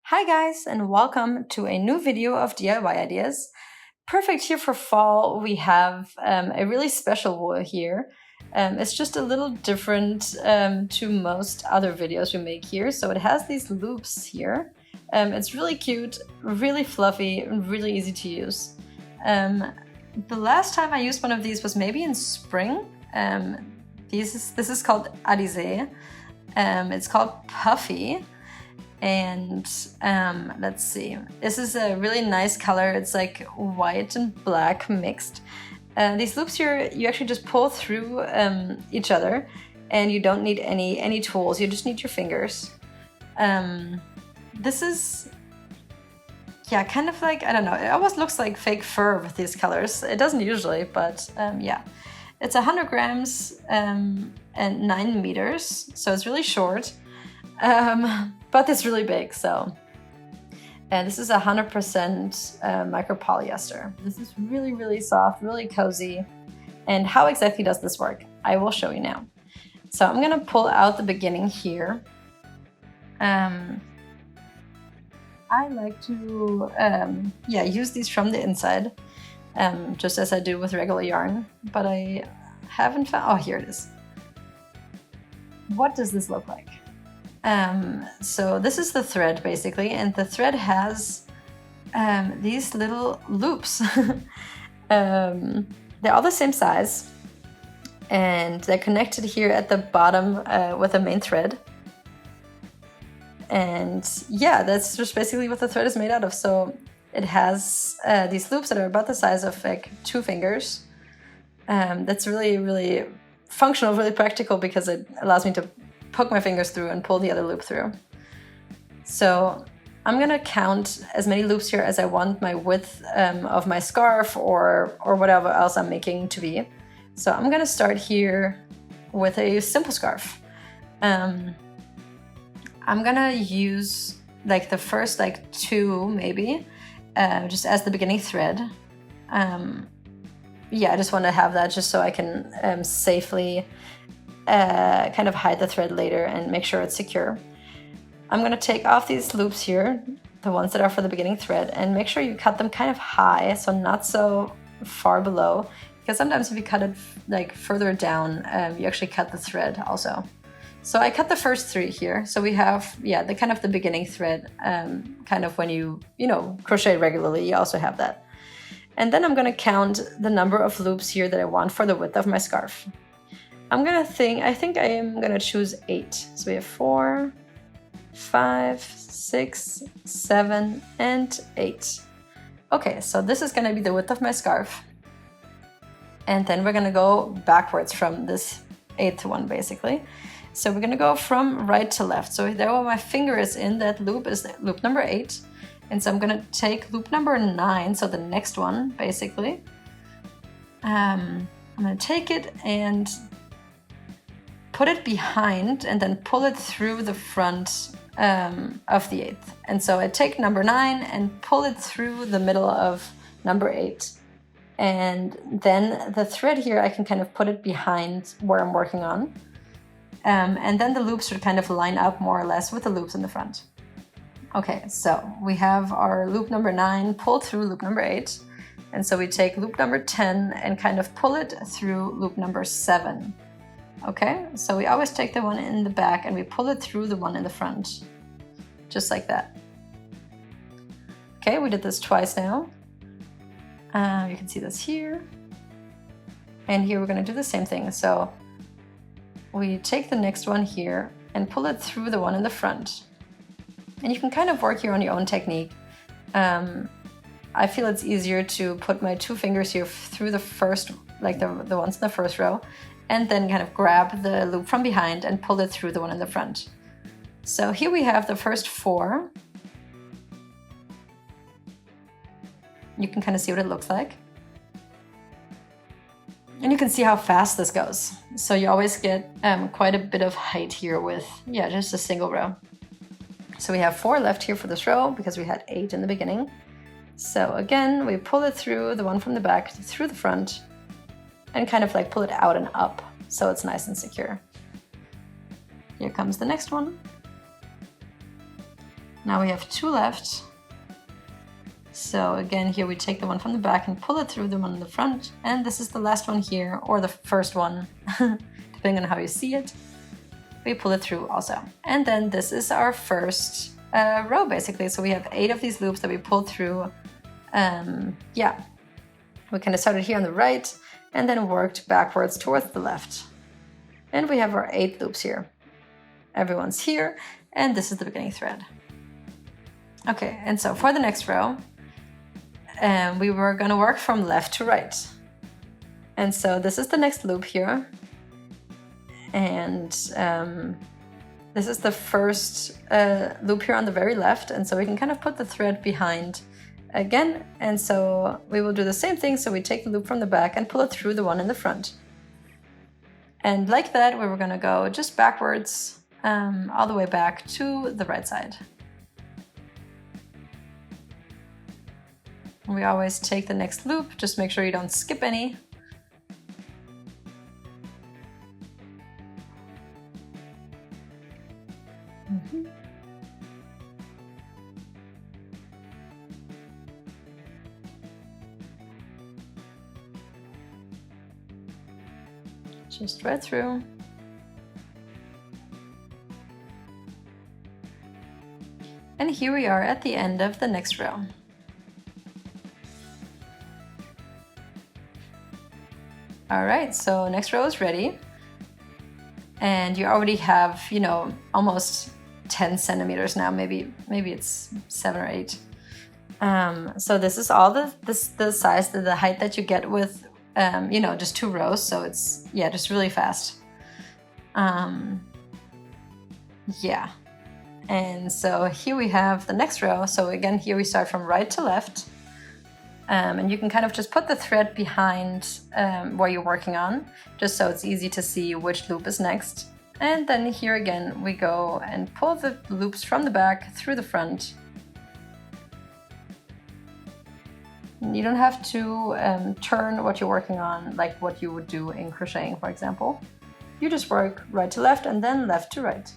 Hi guys, and welcome to a new video of DIY ideas. Perfect here for fall. We have a really special wool here. It's just a little different to most other videos we make here. So it has these loops here. It's really cute, really fluffy, and really easy to use. The last time I used one of these was maybe in spring. This is called Alize. It's called Puffy. And let's see, this is a really nice color. It's like white and black mixed. These loops here, you actually just pull through each other, and you don't need any tools. You just need your fingers. This is, yeah, kind of like, I don't know, it almost looks like fake fur with these colors. It doesn't usually, but yeah. It's 100 grams and 9 meters, so it's really short. But it's really big, so. And this is 100% micro polyester. This is really, really soft, really cozy. And how exactly does this work? I will show you now. So I'm gonna pull out the beginning here. I like to use these from the inside, just as I do with regular yarn, but I haven't found, oh, here it is. What does this look like? So this is the thread basically, and the thread has these little loops. They're all the same size, and they're connected here at the bottom with the main thread. And yeah, that's just basically what the thread is made out of. So it has these loops that are about the size of like 2 fingers. That's really, really functional, really practical, because it allows me to poke my fingers through and pull the other loop through. So I'm gonna count as many loops here as I want my width of my scarf or whatever else I'm making to be. So I'm gonna start here with a simple scarf. I'm gonna use like the first 2 maybe, just as the beginning thread. Yeah, I just want to have that just so I can safely kind of hide the thread later and make sure it's secure. I'm going to take off these loops here, the ones that are for the beginning thread, and make sure you cut them kind of high, so not so far below, because sometimes if you cut it like further down, you actually cut the thread also. So I cut the first 3 here. So we have, yeah, the kind of the beginning thread, kind of when you crochet regularly, you also have that. And then I'm going to count the number of loops here that I want for the width of my scarf. I think I am gonna choose 8. So we have 4, 5, 6, 7, and 8. Okay, so this is gonna be the width of my scarf. And then we're gonna go backwards from this 8th one, basically. So we're gonna go from right to left. So there where my finger is in, that loop is loop number 8. And so I'm gonna take loop number 9, so the next one, basically. I'm gonna take it and put it behind and then pull it through the front of the 8th. And so I take number 9 and pull it through the middle of number 8. And then the thread here, I can kind of put it behind where I'm working on. And then the loops should kind of line up more or less with the loops in the front. Okay, so we have our loop number 9 pulled through loop number 8. And so we take loop number 10 and kind of pull it through loop number 7. Okay, so we always take the one in the back and we pull it through the one in the front, just like that. Okay, we did this twice now. You can see this here. And here we're going to do the same thing. So we take the next one here and pull it through the one in the front. And you can kind of work here on your own technique. I feel it's easier to put my 2 fingers here through the first, like the ones in the first row, and then kind of grab the loop from behind and pull it through the one in the front. So here we have the first 4. You can kind of see what it looks like. And you can see how fast this goes. So you always get quite a bit of height here with, yeah, just a single row. So we have 4 left here for this row because we had 8 in the beginning. So again, we pull it through the one from the back, through the front, and kind of like pull it out and up so it's nice and secure. Here comes the next one. Now we have 2 left. So again, here we take the one from the back and pull it through the one in the front. And this is the last one here, or the first one, depending on how you see it. We pull it through also. And then this is our first row basically. So we have 8 of these loops that we pulled through. Yeah, we kind of started here on the right and then worked backwards towards the left. And we have our 8 loops here. Everyone's here, and this is the beginning thread. Okay, and so for the next row, we were gonna work from left to right. And so this is the next loop here. And this is the first loop here on the very left. And so we can kind of put the thread behind again. And so we will do the same thing. So we take the loop from the back and pull it through the one in the front. And like that, we were gonna go just backwards, all the way back to the right side. We always take the next loop, just make sure you don't skip any. Just right through. And here we are at the end of the next row. All right, so next row is ready. And you already have, you know, almost 10 centimeters now, maybe it's 7 or 8. So this is all the size, the height that you get with, you know, just 2 rows. So it's, yeah, just really fast. Yeah. And so here we have the next row. So again, here we start from right to left. And you can kind of just put the thread behind where you're working on, just so it's easy to see which loop is next. And then here again, we go and pull the loops from the back through the front. You don't have to turn what you're working on like what you would do in crocheting, for example. You just work right to left and then left to right.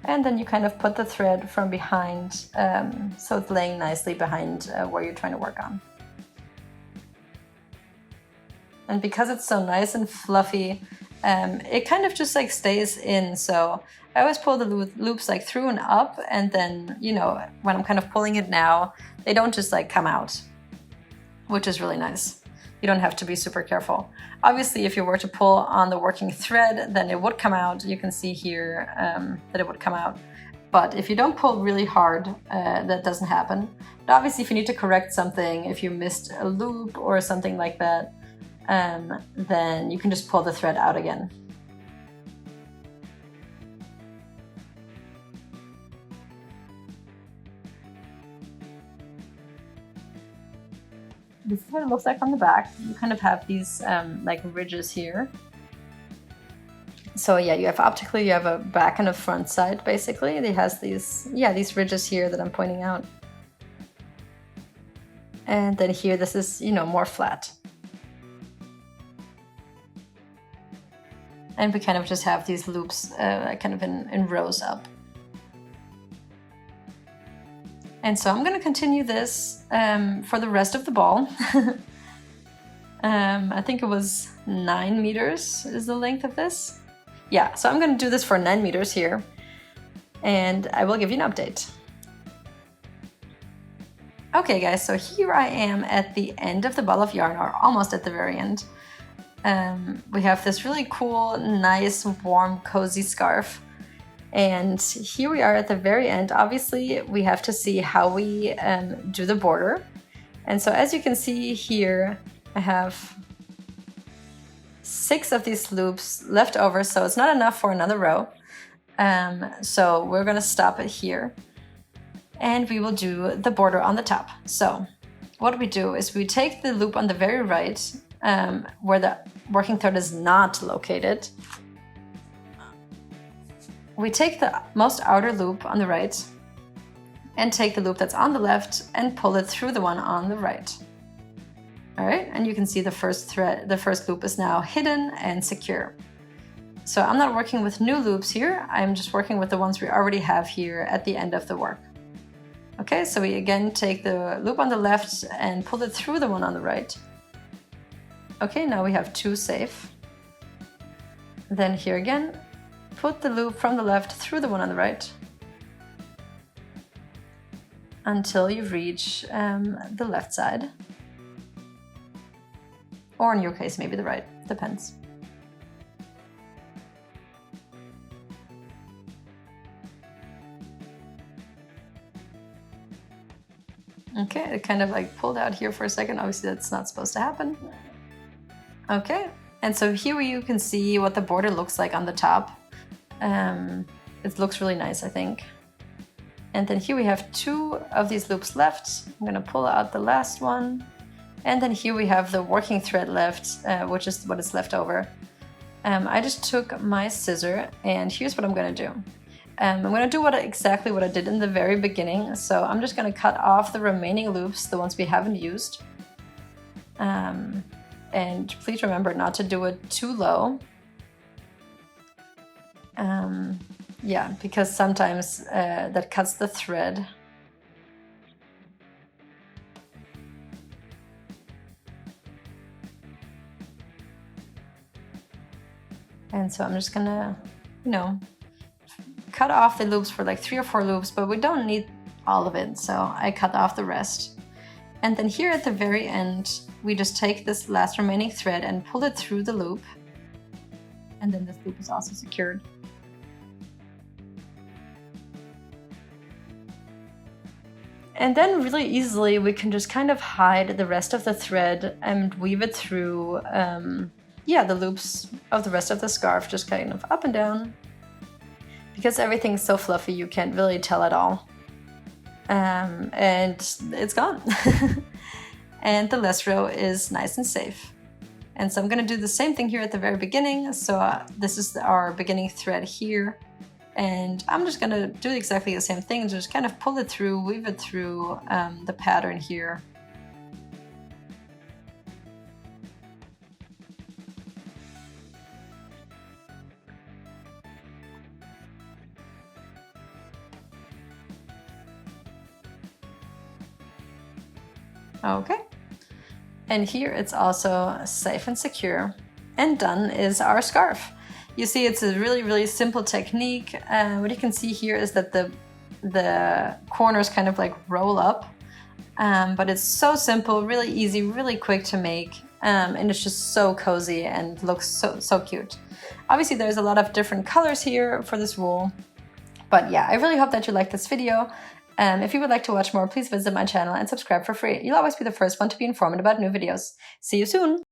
And then you kind of put the thread from behind, so it's laying nicely behind where you're trying to work on. And because it's so nice and fluffy, it kind of just like stays in. So I always pull the loops like through and up, and then, you know, when I'm kind of pulling it now, they don't just like come out, which is really nice. You don't have to be super careful. Obviously, if you were to pull on the working thread, then it would come out. You can see here that it would come out. But if you don't pull really hard, that doesn't happen. But obviously, if you need to correct something, if you missed a loop or something like that, then you can just pull the thread out again. This is what it looks like on the back. You kind of have these like ridges here. So yeah, you have optically, you have a back and a front side basically. It has these, yeah, these ridges here that I'm pointing out. And then here, this is, you know, more flat. And we kind of just have these loops kind of in rows up. And so I'm going to continue this for the rest of the ball. I think it was 9 meters is the length of this. Yeah, so I'm going to do this for 9 meters here, and I will give you an update. Okay guys, so here I am at the end of the ball of yarn, or almost at the very end. We have this really cool, nice, warm, cozy scarf. And here we are at the very end. Obviously, we have to see how we do the border. And so as you can see here, I have 6 of these loops left over, so it's not enough for another row. So we're gonna stop it here. And we will do the border on the top. So what we do is we take the loop on the very right, where the working thread is not located. We take the most outer loop on the right and take the loop that's on the left and pull it through the one on the right. All right, and you can see the first loop is now hidden and secure. So I'm not working with new loops here, I'm just working with the ones we already have here at the end of the work. Okay, so we again take the loop on the left and pull it through the one on the right. Okay, now we have 2 safe. Then here again, put the loop from the left through the one on the right until you reach the left side. Or in your case, maybe the right, depends. Okay, it kind of like pulled out here for a second. Obviously that's not supposed to happen. Okay, and so here you can see what the border looks like on the top. It looks really nice, I think. And then here we have 2 of these loops left. I'm gonna pull out the last one. And then here we have the working thread left, which is what is left over. I just took my scissor and here's what I'm gonna do. I'm gonna do exactly what I did in the very beginning. So I'm just gonna cut off the remaining loops, the ones we haven't used. And please remember not to do it too low. Yeah, because sometimes that cuts the thread. And so I'm just gonna, cut off the loops for like 3 or 4 loops, but we don't need all of it, so I cut off the rest. And then here at the very end, we just take this last remaining thread and pull it through the loop. And then this loop is also secured. And then really easily we can just kind of hide the rest of the thread and weave it through the loops of the rest of the scarf, just kind of up and down. Because everything's so fluffy, you can't really tell at all. And it's gone. And the last row is nice and safe. And so I'm gonna do the same thing here at the very beginning. So this is our beginning thread here. And I'm just gonna do exactly the same thing, just kind of pull it through, weave it through the pattern here. Okay, and here it's also safe and secure. And done is our scarf. You see, it's a really, really simple technique. What you can see here is that the corners kind of like roll up, but it's so simple, really easy, really quick to make, and it's just so cozy and looks so cute. Obviously, there's a lot of different colors here for this wool, but yeah, I really hope that you liked this video. If you would like to watch more, please visit my channel and subscribe for free. You'll always be the first one to be informed about new videos. See you soon!